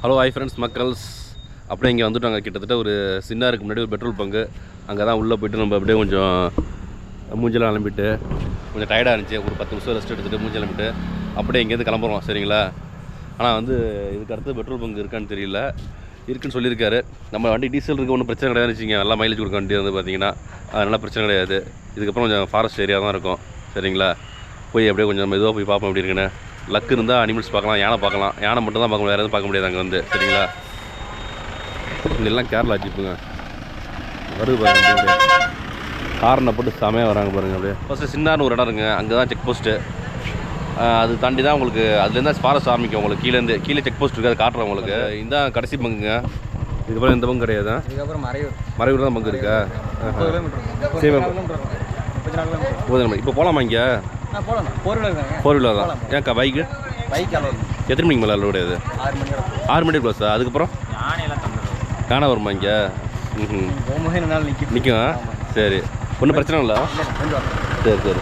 Hello hi friends மக்கள்ஸ். அப்படியே இங்கே வந்துட்டாங்க. கிட்டத்தட்ட ஒரு சின்னாருக்கு முன்னாடி ஒரு பெட்ரோல் பங்கு. அங்கே தான் உள்ளே போய்ட்டு நம்ம அப்படியே கொஞ்சம் மூஞ்செல்லாம் கிளம்பிட்டு கொஞ்சம் டயர்டாக இருந்துச்சு. ஒரு 10 நிமிஷம் ரெஸ்ட் எடுத்துகிட்டு மூஞ்சி கிளம்பிட்டு அப்படியே இங்கேருந்து கிளம்புறோம். சரிங்களா? ஆனால் வந்து இதுக்கு அடுத்து பெட்ரோல் பங்கு இருக்கான்னு தெரியல. இருக்குன்னு சொல்லியிருக்காரு. நம்ம வண்டி டீசல் இருக்க ஒன்றும் பிரச்சனை கிடையாதுன்னு வச்சுங்க. நல்லா மைலேஜ் கொடுக்க வண்டி வந்து பார்த்தீங்கன்னா அதனால் பிரச்சனை கிடையாது. இதுக்கப்புறம் கொஞ்சம் ஃபாரஸ்ட் ஏரியா தான் இருக்கும். சரிங்களா? போய் அப்படியே கொஞ்சம் மெதுவாக போய் பார்ப்போம் எப்படி இருக்குன்னு. லக்கு இருந்தால் அனிமல்ஸ் பார்க்கலாம், யானை பார்க்கலாம். யானை மட்டும் தான் பார்க்க முடியாது, வேறு எதுவும் பார்க்க முடியாது அங்கே வந்து. சரிங்களா? இங்கெல்லாம் கேரளா ஜிப்புங்க வருது பாருங்க. அப்படியே காரணை போட்டு செமையாக வராங்க பாருங்கள். அப்படியே ஃபஸ்ட்டு சின்னார்னு ஒரு இடம் இருக்குங்க. அங்கே தான் செக் போஸ்ட்டு. அது தாண்டி தான் உங்களுக்கு அதுலேருந்து ஃபாரஸ்ட் ஆரம்பிக்கும். உங்களுக்கு கீழே செக் போஸ்ட் இருக்குது. அது காட்டுறேன் உங்களுக்கு. இதுதான் கடைசி பங்குங்க. இதுக்கப்புறம் எந்த பங்கு கிடையாது. இதுக்கப்புறம் மறையூர் தான் பங்கு இருக்கா? சரி, இப்போ போகலாமா இங்கே? ஃபோர் வீலர் தான். ஏன்க்கா பைக்கு எத்தனை மணிக்கு மேலே அல்ல கிடையாது? 6 மணி க்ளோஸா? அதுக்கப்புறம் யானை வருமா இங்கே? நிற்கும். சரி, ஒன்றும் பிரச்சனை இல்லை. சரி சரி.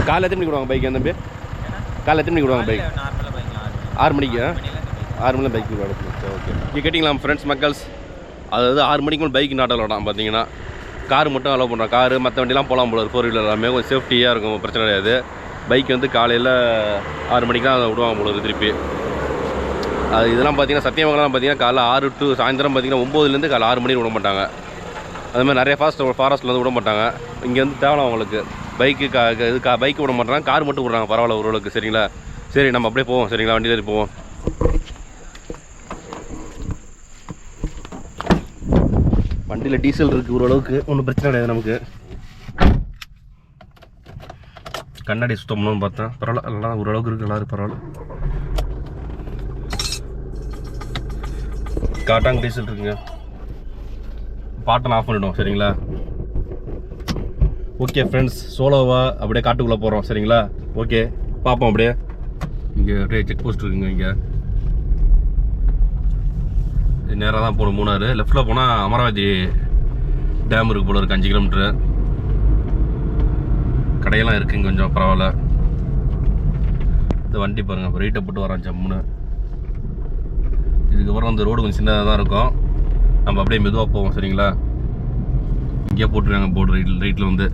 காலையில் எத்தனை மணிக்கு விடுவாங்க பைக்? தம்பி காலையில் எத்தனை மணிக்கு விடுவாங்க பைக்? 6 மணிக்கு. 6 மணியில் பைக் விடுவாங்க. ஓகே, இங்கே கேட்டிங்களா ஃப்ரெண்ட்ஸ் மக்கள்ஸ்? அதாவது 6 மணிக்கு மேலே பைக் நாட்டில் விடாம். பார்த்தீங்கன்னா கார் மட்டும் அலோவ் பண்ணுறோம். காரு மற்ற வண்டிலாம் போகலாம் போல. 4 வீலர் எல்லாமே கொஞ்சம் சேஃப்டியாக இருக்கும், பிரச்சனை கிடையாது. பைக் வந்து காலையில் 6 மணிக்கு தான் விடுவாங்க போல திருப்பி. அது இதெல்லாம் பார்த்தீங்கன்னா சத்தியமங்கலம் பார்த்தீங்கன்னா காலைல 6 to சாயந்தரம் பார்த்தீங்கன்னா 9லேருந்து காலை 6 மணிக்கு விட மாட்டாங்க. அதுமாதிரி நிறைய ஃபாரஸ்ட்டில் வந்து விட மாட்டாங்க. இங்கே வந்து தேவலாம் அவங்களுக்கு பைக்கு பைக்கு விட மாட்டாங்க, கார் மட்டும் விட்றாங்க. பரவாயில்ல ஓரளவுக்கு. சரிங்களா? சரி, நம்ம அப்படியே போவோம். சரிங்களா? வண்டியில் ஏறி போவோம். வண்டியில் டீசல் இருக்குது ஓரளவுக்கு, ஒன்றும் பிரச்சனை கிடையாது நமக்கு. கண்ணாடி சுத்தம் பண்ணணும்னு பார்த்தேன். பரவாயில்ல, எல்லாம் ஓரளவுக்கு இருக்குது. எல்லோரும் பரவாயில்ல. காட்டாங்க டீசல் இருக்குங்க. பாட்டை ஆஃப் பண்ணிவிடும். சரிங்களா? ஓகே ஃப்ரெண்ட்ஸ், சோலோவாக அப்படியே காட்டுக்குள்ளே போகிறோம். சரிங்களா? ஓகே, பார்ப்போம். அப்படியே இங்கே அப்படியே செக் போஸ்ட் இருக்குங்க. இங்கே நேராக தான் போகணும். மூணாறு லெஃப்டில் போனால் அமராவதி டேம் இருக்குது போல. இருக்குது 5 கிலோமீட்ரு. கடையெல்லாம் இருக்குங்க, கொஞ்சம் பரவாயில்ல. இந்த வண்டி பாருங்கள், இப்போ ரைட்டை போட்டு வரான் ஜம்முன்னு. இதுக்கப்புறம் அந்த ரோடு கொஞ்சம் சின்னதாக தான் இருக்கும். நம்ம அப்படியே மெதுவாக போவோம். சரிங்களா? இங்கே போட்டுருக்காங்க போர்டு ரைட்டில் வந்து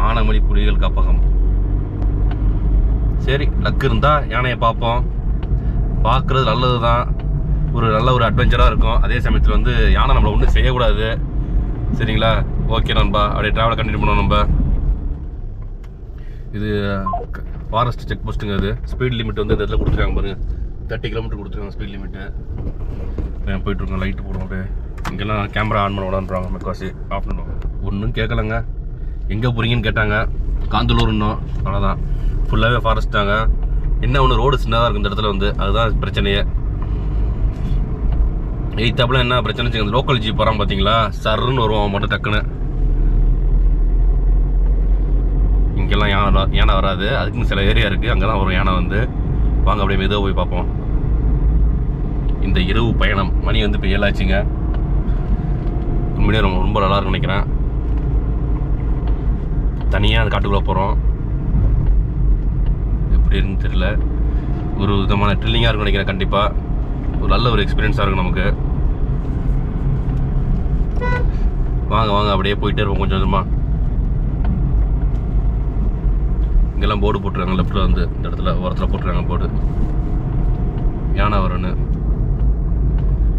ஆனைமலை புலிகள் காப்பகம். சரி, லக்கு இருந்தால் யானையை பார்ப்போம். பார்க்குறது நல்லது தான். நல்ல ஒரு அட்வென்ச்சராக இருக்கும். அதே சமயத்தில் வந்து யானை நம்மளை ஒன்றும் செய்யக்கூடாது. சரிங்களா? ஓகே நண்பா, அப்படியே ட்ராவலை கண்டினியூ பண்ணுவோம். நம்ம இது ஃபாரஸ்ட் செக் போஸ்ட்டுங்க. அது ஸ்பீட் லிமிட் வந்து இந்த இடத்துல கொடுத்துருக்காங்க பாருங்கள். 30 கிலோமீட்டர் கொடுத்துருக்காங்க ஸ்பீட் லிமிட்டு. போயிட்டுருக்கோம். லைட்டு போடுவோம். அப்படியே இங்கெல்லாம் கேமரா ஆன் பண்ண விடான்றாங்க. மெக்காசி ஆஃப் பண்ணுவோம். ஒன்றும் கேட்கலங்க. எங்கே போகிறீங்கன்னு கேட்டாங்க. காந்தலூர். இன்னும் அவ்வளோதான். ஃபுல்லாகவே ஃபாரஸ்ட் தாங்க. என்ன ஒன்று ரோடு சின்னதாக இருக்கும் இந்த இடத்துல வந்து. அதுதான் பிரச்சனையே. எய்த்தாப்பில் என்ன பிரச்சனை வச்சுங்க, லோக்கல் ஜீப் வரான் பார்த்தீங்களா, சர்ன்னு வருவான் மட்டும் டக்குன்னு. இங்கெல்லாம் யானை வராது. அதுக்குன்னு சில ஏரியா இருக்குது, அங்கே தான் வரும் யானை வந்து. வாங்க அப்படியே மெதுவாக போய் பார்ப்போம். இந்த இரவு பயணம் மணி வந்து இப்போ 7 ஆச்சுங்க. உண்மையிலே ரொம்ப நல்லா இருக்குன்னு நினைக்கிறேன். தனியாக அந்த காட்டுக்குள்ளே போகிறோம். எப்படி இருக்குன்னு தெரியல. ஒரு விதமான ட்ரில்லிங்காக இருக்குன்னு நினைக்கிறேன். கண்டிப்பாக ஒரு நல்ல ஒரு எக்ஸ்பீரியன்ஸாக இருக்கும் நமக்கு. வாங்க வாங்க அப்படியே போயிட்டே இருப்போம் கொஞ்சம் கொஞ்சமாக. இங்கெல்லாம் போர்டு போட்டுருக்காங்க. லெஃப்ட்டில் வந்து இந்த இடத்துல ஓரத்தில் போட்டுருக்காங்க போர்டு, யானை வரும்னு.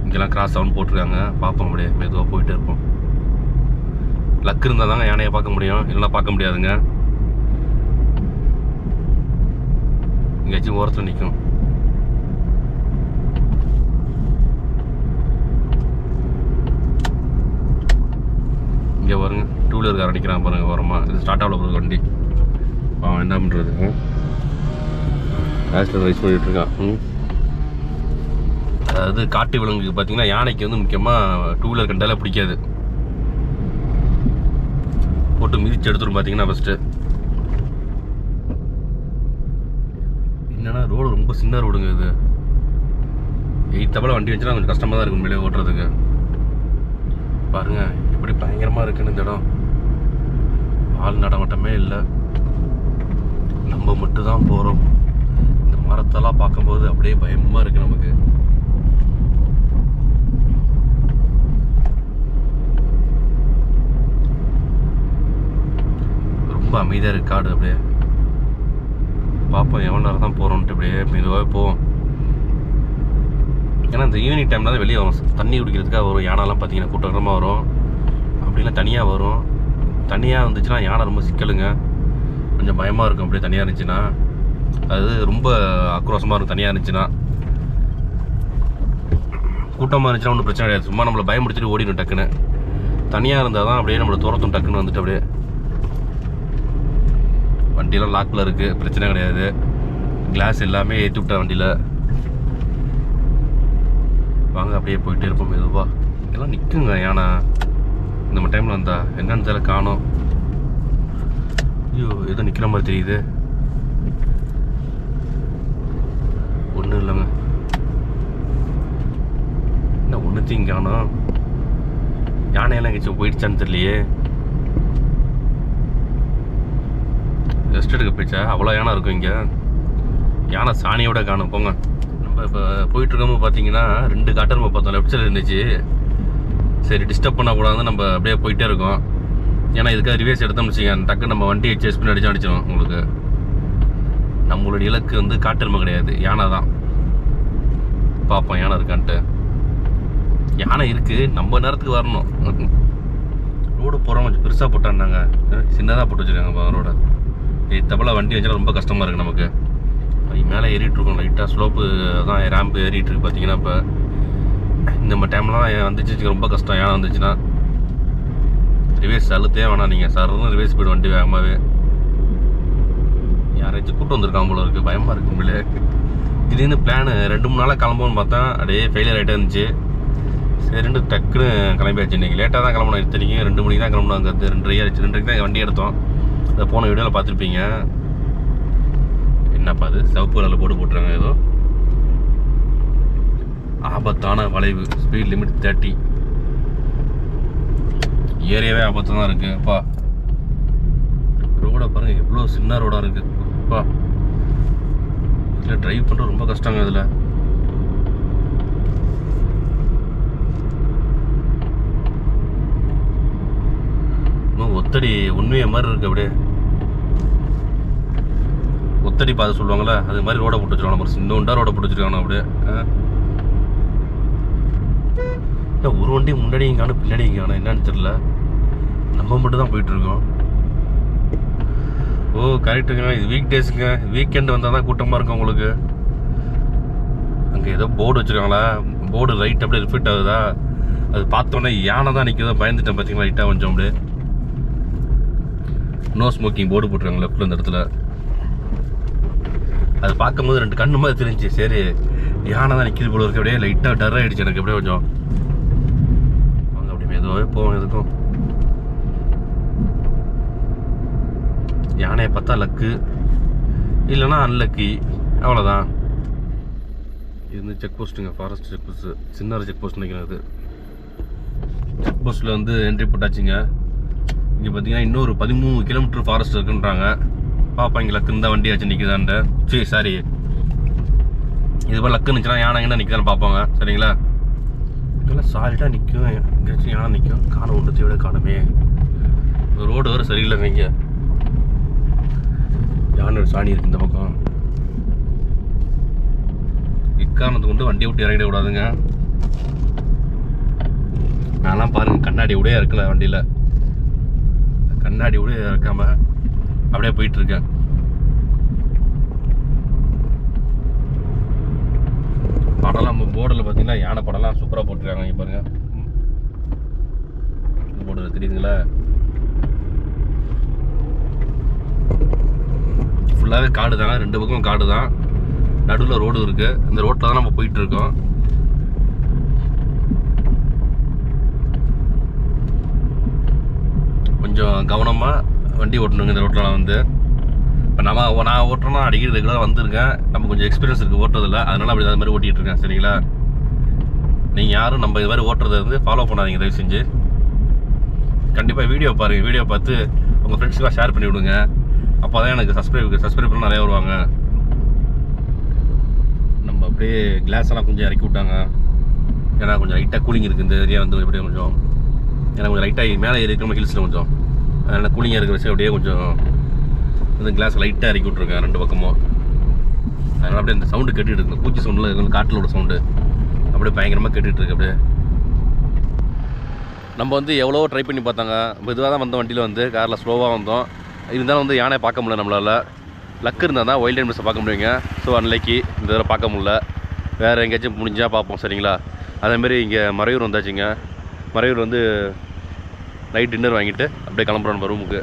இங்கெல்லாம் கிராஸ் ஆகுன்னு போட்டிருக்காங்க. பார்ப்போம். அப்படியே மெதுவாக போயிட்டே இருப்போம். லக்கு இருந்தால் தாங்க யானையை பார்க்க முடியும், இல்லைன்னா பார்க்க முடியாதுங்க. எங்கேயாச்சும் ஓரத்தில் நிற்கும். இங்கே பாருங்க, 2 வீலர் அடிக்கிறான் பாருங்க ஓரமாக. இது ஸ்டார்ட் ஆகல போகிற வண்டி. அவன் என்ன பண்ணுறது, ஆக்சிடென்ட் ரைஸ் பண்ணிகிட்ருக்கான். அதாவது காட்டு விலங்குக்கு பார்த்தீங்கன்னா யானைக்கு வந்து முக்கியமாக 2 வீலர் கண்டாலே பிடிக்காது. போட்டு மிதிச்சு எடுத்துரும் பார்த்தீங்கன்னா ஃபஸ்ட்டு. என்னன்னா ரோடு ரொம்ப சின்ன ரோடுங்க இது. 8 வண்டி வந்துச்சுன்னா கொஞ்சம் கஷ்டமாக தான் இருக்கும் மேலே ஓட்டுறதுக்கு. பாருங்க எப்படி பயங்கரமாக இருக்குன்னு இந்த இடம். ஆள் நடமாட்டமே இல்லை. நம்ம மட்டும் தான் போகிறோம். இந்த மரத்தெல்லாம் பார்க்கும்போது அப்படியே பயமாக இருக்குது நமக்கு. ரொம்ப அமைதியாக இருக்குது காடு. அப்படியே பார்ப்போம் எவ்வளோ நேரம் தான் போகிறோன்ட்டு. அப்படியே மெதுவாகவே போவோம். ஏன்னா இந்த ஈவினிங் டைமில் தான் வெளியே வரும், தண்ணி குடிக்கிறதுக்காக வரும். யானைலாம் பார்த்தீங்கன்னா கூட்டமாக வரும். அப்படிலாம் தனியாக வரும். தனியாக இருந்துச்சுன்னா யானை ரொம்ப சிக்கலுங்க, கொஞ்சம் பயமாக இருக்கும். அப்படியே தனியாக இருந்துச்சுன்னா அது ரொம்ப ஆக்ரோஷமாக இருக்கும். தனியாக இருந்துச்சுன்னா, கூட்டமாக இருந்துச்சுன்னா ஒன்றும் பிரச்சனை கிடையாது, சும்மா நம்மளை பயமுடிச்சுட்டு ஓடிடும் டக்குன்னு. தனியாக இருந்தால் தான் அப்படியே நம்மளை துரத்தும் டக்குன்னு வந்துட்டு. அப்படியே வண்டியெல்லாம் லாக்கில் இருக்குது, பிரச்சனை கிடையாது. கிளாஸ் எல்லாமே ஏற்றி விட்டா வண்டியில். வாங்க அப்படியே போயிட்டே இருப்போம் மெதுவாக. இதெல்லாம் நிற்குங்க யானை இந்த டைமில் வந்தால். என்னன்னு தெரியல, காணோம். ஐயோ ஏதோ நிற்கிற மாதிரி தெரியுது. ஒன்றும் இல்லைங்க, என்ன ஒன்றுத்தையும் காணோம். யானையெல்லாம் எங்கேயாச்சும் போயிடுச்சான்னு தெரியலையே. ரெஸ்ட் எடுக்க போயிடுச்சா? அவ்வளோ யானை இருக்கும் இங்கே. யானை சாணியோட காணும். போங்க. நம்ம இப்போ போயிட்டுருக்கோம் பார்த்தீங்கன்னா 2 காட்டர் நம்ம பார்த்தோம், லெஃப்ட் சைடு இருந்துச்சு. சரி டிஸ்டர்ப் பண்ணக்கூடாது, நம்ம அப்படியே போயிட்டே இருக்கோம். ஏன்னா இதுக்காக ரிவேஸ் எடுத்தோம்னு வச்சுக்கோங்க, டக்கு நம்ம வண்டியை சேஸ் பண்ணி அடிச்சிடும். உங்களுக்கு நம்மளுடைய இலக்கு வந்து காட்டெருமை கிடையாது, யானை தான். பார்ப்போம் யானை இருக்கான்ட்டு. யானை இருக்குது, நம்ம நேரத்துக்கு வரணும். ரோடு போகிறோம் கொஞ்சம் பெருசாக போட்டான்னாங்க, சின்னதாக போட்டு வச்சுருக்காங்க ரோட. தப்பெல்லாம் வண்டி வச்சாலும் ரொம்ப கஷ்டமாக இருக்குது நமக்கு. மேலே ஏறிட்டுருக்கோம், லைட்டாக ஸ்லோப்பு தான், ரேம்பு ஏறிட்டுருக்கு பார்த்தீங்கன்னா. இப்போ இந்த டைம்லாம் வந்துச்சு ரொம்ப கஷ்டம். யானை வந்துச்சுன்னா ரிவேஸ் அழுத்தே வேணாம், நீங்கள் சர்ன்னு ரிவேஸ் போய்டு வண்டி வேகமாகவே. யாராச்சும் கூட்டம் வந்திருக்காங்க போல இருக்குது, பயமாக இருக்குது உங்களே. திடீர்னு பிளானு 2-3 நாளாக கிளம்புன்னு பார்த்தா அப்படியே ஃபெயிலியர் ஆகிட்டே இருந்துச்சு. சரிண்டு டக்குன்னு கிளம்பியாச்சு. இன்றைக்கி லேட்டாக தான் கிளம்பணும். இத்தனைக்கும் 2 மணிக்கு தான் கிளம்பணும். அங்கே 2:30 ஆச்சு. 2:30 தான் வண்டி எடுத்தோம். அதை போன வீடியோவில் பார்த்துருப்பீங்க. என்னப்பா அது சிவப்பு கலரில் போட்டுருக்காங்க ஏதோ. ஆபத்தான வளைவு, ஸ்பீட் லிமிட் 30. ஏரியாவே ஆபத்து தான் இருக்குது. அப்பா ரோடை பாருங்கள், எவ்வளோ சின்ன ரோடாக இருக்குது. அப்பா இதில் ட்ரைவ் பண்ணுறது ரொம்ப கஷ்டங்க. இதில் ஒத்தடி உண்மையை மாதிரி இருக்குது. அப்படியே ஒத்தடி பார்த்து சொல்லுவாங்களே, அது மாதிரி ரோடை போட்டு வச்சுருவாங்க. ஒரு சின்னோண்டா ரோடை போட்டு வச்சுருக்காங்க. அப்படியே ஒரு வண்டி முன்னாடியும் காணும் பின்னாடியும் காணும், என்னன்னு தெரியல. நம்ம மட்டும் தான் போயிட்டுருக்கோம். ஓ கரெக்டுங்க, இது வீக் டேஸுங்க. வீக்கெண்டு வந்தால் தான் கூட்டமாக இருக்கும் உங்களுக்கு. அங்கே ஏதோ போர்டு வச்சுருக்காங்களா, போர்டு லைட் அப்படியே ரிஃப்ளெக்ட் ஆகுதா, அது பார்த்தோன்னே யானை தான் நிற்கிறதோ பயந்துட்டேன் பார்த்தீங்களா. லைட்டாக கொஞ்சம் அப்படியே நோ ஸ்மோக்கிங் போர்டு போட்டுருக்காங்க லெஃப்டில் இந்த இடத்துல. அது பார்க்கும்போது 2 கண்ணு மாதிரி தெரிஞ்சு, சரி யானை தான் நிற்கிது போல இருக்கு. அப்படியே லைட்டாக டர் ஆகிடுச்சு எனக்கு. அப்படியே கொஞ்சம் அவங்க அப்படி மெதுவாகவே போவோம். எதுக்கும் யானையை பார்த்தா லக்கு, இல்லைன்னா அன்லக்கி, அவ்வளோதான். இது வந்து செக் போஸ்ட்டுங்க, ஃபாரஸ்ட் செக் போஸ்ட்டு. சின்ன செக் போஸ்ட் நினைக்கிறது. செக் போஸ்ட்டில் வந்து என்ட்ரி போட்டாச்சுங்க. இங்கே பார்த்தீங்கன்னா இன்னொரு 13 கிலோமீட்டர் ஃபாரஸ்ட் இருக்குன்றாங்க. பாப்பா இங்கே லக்குன்னு தான் வண்டி ஆச்சு நிற்குதான்ட்டு. சரி சாரி, இது போல் லக்கு இருந்துச்சுன்னா யானைங்கன்னா நிற்குதான்னு பார்ப்பாங்க. சரிங்களா, இதெல்லாம் சாலிட்டாக நிற்கும். எங்கேயாச்சும் யானை நிற்கும். காண ஒன்றத்தை விட காணுமே. ரோடு வேறு சரியில்லைங்க. இங்கே யானை சாணி இருக்குது இந்த பக்கம். இக்காரணத்தை கொண்டு வண்டியை விட்டு இறங்கிட கூடாதுங்க. நான்லாம் பாருங்கள் கண்ணாடி விடையே இருக்கல வண்டியில். கண்ணாடி விட இறக்காம அப்படியே போயிட்டுருக்கேன். படம்லாம் போர்டில் பார்த்தீங்கன்னா யானை படம்லாம் சூப்பராக போட்டிருக்காங்க. இங்கே பாருங்கள், போர்டில் தெரியுதுங்களா. ஃபுல்லாகவே காடு தானே, 2 பக்கம் காடு தான், நடுவில் ரோடு இருக்குது. இந்த ரோட்டில் தான் நம்ம போயிட்டுருக்கோம். கொஞ்சம் கவனமாக வண்டி ஓட்டணுங்க இந்த ரோட்டில். வந்து இப்போ நான் ஓட்டுறேன்னா அடிக்கடி ரெகுலராக வந்திருக்கேன். நம்ம கொஞ்சம் எக்ஸ்பீரியன்ஸ் இருக்குது ஓட்டுறதில்ல, அதனால் அப்படி அது மாதிரி ஓட்டிகிட்டு இருக்கேன். சரிங்களா, நீங்கள் யாரும் நம்ம இது மாதிரி ஓட்டுறதை வந்து ஃபாலோ பண்ணாதீங்க தயவு செஞ்சு. கண்டிப்பாக வீடியோ பாருங்கள், வீடியோ பார்த்து உங்கள் ஃப்ரெண்ட்ஸுக்கெலாம் ஷேர் பண்ணி விடுங்க. அப்போ தான் எனக்கு சப்ஸ்கிரைபர் நிறையா வருவாங்க. அப்படியே கிளாஸ் எல்லாம் கொஞ்சம் இறக்கி விட்டாங்க. ஏன்னா கொஞ்சம் லைட்டாக கூலிங் இருக்குது இந்த ஏரியா வந்து அப்படியே கொஞ்சம். ஏன்னா கொஞ்சம் லைட்டாக மேலே ஏறி இருக்கிற ஹில்ஸில் கொஞ்சம் அதனால் கூலிங்காக இருக்கிற வச்சு அப்படியே கொஞ்சம் வந்து கிளாஸ் லைட்டாக இறக்கி விட்ருக்கேன் 2 பக்கமும். அதனால் அப்படியே இந்த சவுண்டு கேட்டுட்டு இருக்கு, பூச்சி சவுண்டில் இருக்கு, காட்டிலோட சவுண்டு அப்படியே பயங்கரமாக கேட்டுட்டு இருக்கு. அப்படியே நம்ம வந்து எவ்வளோ ட்ரை பண்ணி பார்த்தாங்க. மெதுவாக தான் வந்த வண்டியில் வந்து காரில் ஸ்லோவாக வந்தோம். இருந்தாலும் வந்து யானை பார்க்க முடியல நம்மளால். லக்கு இருந்தால் தான் வைல்ட் அனிமல்ஸை பார்க்க முடியுங்க. ஸோ அன்னைக்கு இந்த தடவை பார்க்க முடியல. வேறு எங்கேயாச்சும் முடிஞ்சால் பார்ப்போம் சரிங்களா. அதேமாரி இங்கே மறையூர் வந்தாச்சுங்க. மறையூர் வந்து நைட் டின்னர் வாங்கிட்டு அப்படியே கிளம்புறோம் நம்ம ரூமுக்கு.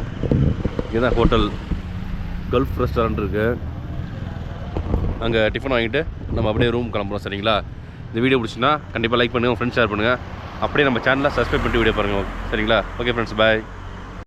இங்கே தான் ஹோட்டல் கல்ஃப் ரெஸ்டாரண்ட் இருக்குது. அங்கே டிஃபன் வாங்கிட்டு நம்ம அப்படியே ரூம் கிளம்புறோம் சரிங்களா. இந்த வீடியோ பிடிச்சின்னா கண்டிப்பாக லைக் பண்ணுங்கள், ஃப்ரெண்ட்ஸ் ஷேர் பண்ணுங்கள். அப்படியே நம்ம சேனலை சப்ஸ்கிரைப் பண்ணிட்டு வீடியோ பாருங்கள் சரிங்களா. ஓகே ஃப்ரெண்ட்ஸ், பாய்.